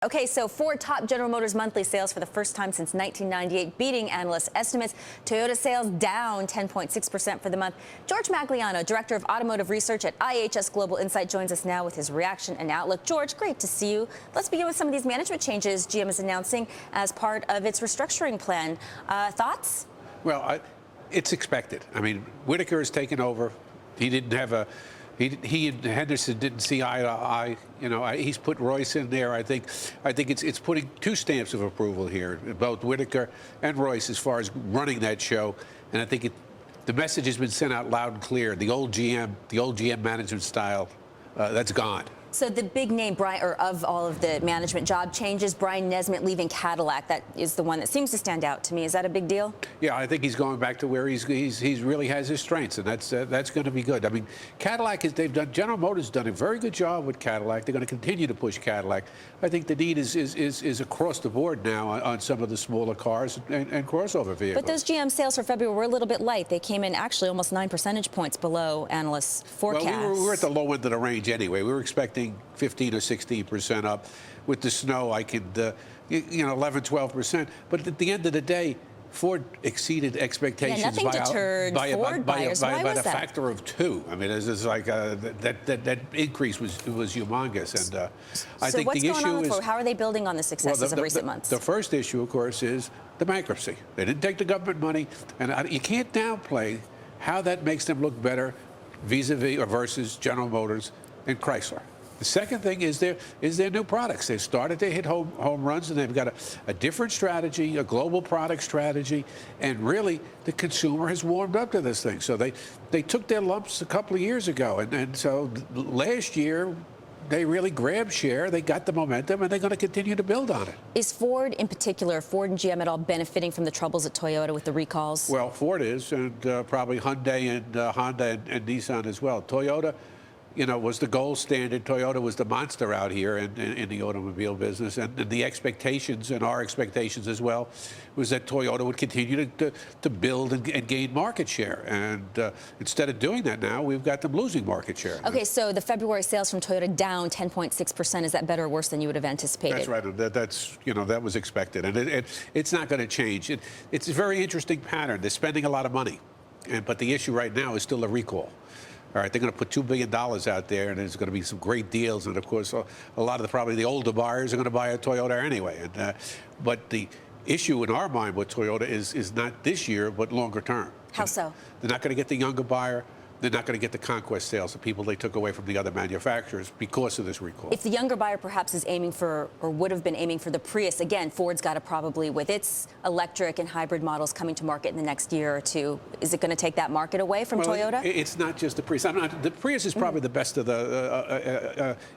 Okay, so Ford topped General Motors monthly sales for the first time since 1998, beating analyst estimates. Toyota sales down 10.6% for the month. George Magliano, director of automotive research at IHS Global Insight, joins us now with his reaction and outlook. George, great to see you. Let's begin with some of these management changes GM is announcing as part of its restructuring plan. Thoughts? Well, it's expected. I mean, Whitaker has taken over. He didn't have a... He and Henderson didn't see eye to eye. You know, he's put Royce in there. I think it's putting two stamps of approval here, both Whitaker and Royce, as far as running that show. And I think the message has been sent out loud and clear. The old GM management style, that's gone. So the big name, Brian, or of all of the management job changes, Brian Nesmith leaving Cadillac, that is the one that seems to stand out to me. Is that a big deal? Yeah, I think he's going back to where he's really has his strengths, and that's going to be good. I mean, Cadillac General Motors has done a very good job with Cadillac. They're going to continue to push Cadillac. I think the need is across the board now on some of the smaller cars and crossover vehicles. But those GM sales for February were a little bit light. They came in actually almost 9 percentage points below analysts' forecasts. Well, we were at the low end of the range anyway. We were expecting 15 or 16% up. With the snow, I could, 11, 12%. But at the end of the day, Ford exceeded expectations by about a factor of 2. I mean, it's like that increase was humongous, and I think the issue is how are they building on the successes of recent months? The first issue, of course, is the bankruptcy. They didn't take the government money, and you can't downplay how that makes them look better vis-a-vis or versus General Motors and Chrysler. The second thing is their new products. They've started to hit home runs, and they've got a different strategy, a global product strategy, and really the consumer has warmed up to this thing. So they took their lumps a couple of years ago, and so last year they really grabbed share. They got the momentum, and they're going to continue to build on it. Is Ford in particular, Ford and GM at all benefiting from the troubles at Toyota with the recalls? Well, Ford is, and probably Hyundai and Honda and Nissan as well. Toyota, was the gold standard. Toyota was the monster out here in the automobile business. And the expectations, and our expectations as well, was that Toyota would continue to build and gain market share. And instead of doing that now, we've got them losing market share. Okay, so the February sales from Toyota down 10.6%. Is that better or worse than you would have anticipated? That's right. That was expected. And it's not going to change. It's a very interesting pattern. They're spending a lot of money. But the issue right now is still a recall. All right, they're going to put $2 billion out there, and there's going to be some great deals. And, of course, a lot of probably the older buyers are going to buy a Toyota anyway. But the issue in our mind with Toyota is not this year, but longer term. How so? They're not going to get the younger buyer. They're not going to get the conquest sales, the people they took away from the other manufacturers because of this recall. If the younger buyer perhaps is aiming for, or would have been aiming for the Prius, again, Ford's got to probably, with its electric and hybrid models coming to market in the next year or two, is it going to take that market away from Toyota? It's not just the Prius. The Prius is probably the best of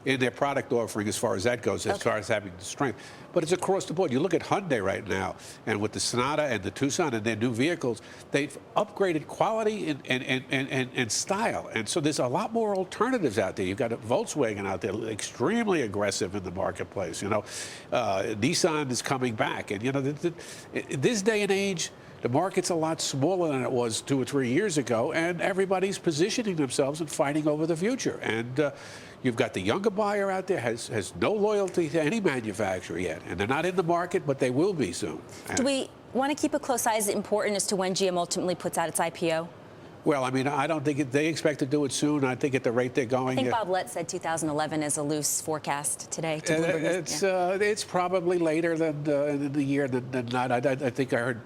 in their product offering as far as that goes, as far as having the strength. But it's across the board. You look at Hyundai right now, and with the Sonata and the Tucson and their new vehicles, they've upgraded quality and style. And so there's a lot more alternatives out there. You've got a Volkswagen out there, extremely aggressive in the marketplace. Nissan is coming back. And, this day and age, the market's a lot smaller than it was 2 or 3 years ago, and everybody's positioning themselves and fighting over the future. And you've got the younger buyer out there has no loyalty to any manufacturer yet, and they're not in the market, but they will be soon. Do we want to keep a close eye? Is it important as to when GM ultimately puts out its IPO? Well, I mean, I don't think they expect to do it soon. I think at the rate they're going. I think Bob Lett said 2011 is a loose forecast today. To Bloomberg. It's probably later than the year than not. I think I heard.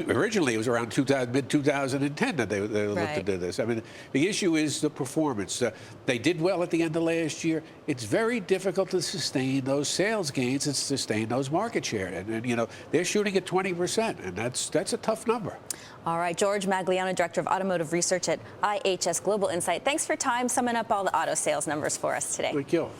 Originally, it was around mid-2010 that they looked to do this. I mean, the issue is the performance. They did well at the end of last year. It's very difficult to sustain those sales gains and sustain those market share. And they're shooting at 20%, and that's a tough number. All right, George Magliano, Director of Automotive Research at IHS Global Insight. Thanks for your time summing up all the auto sales numbers for us today. Thank you.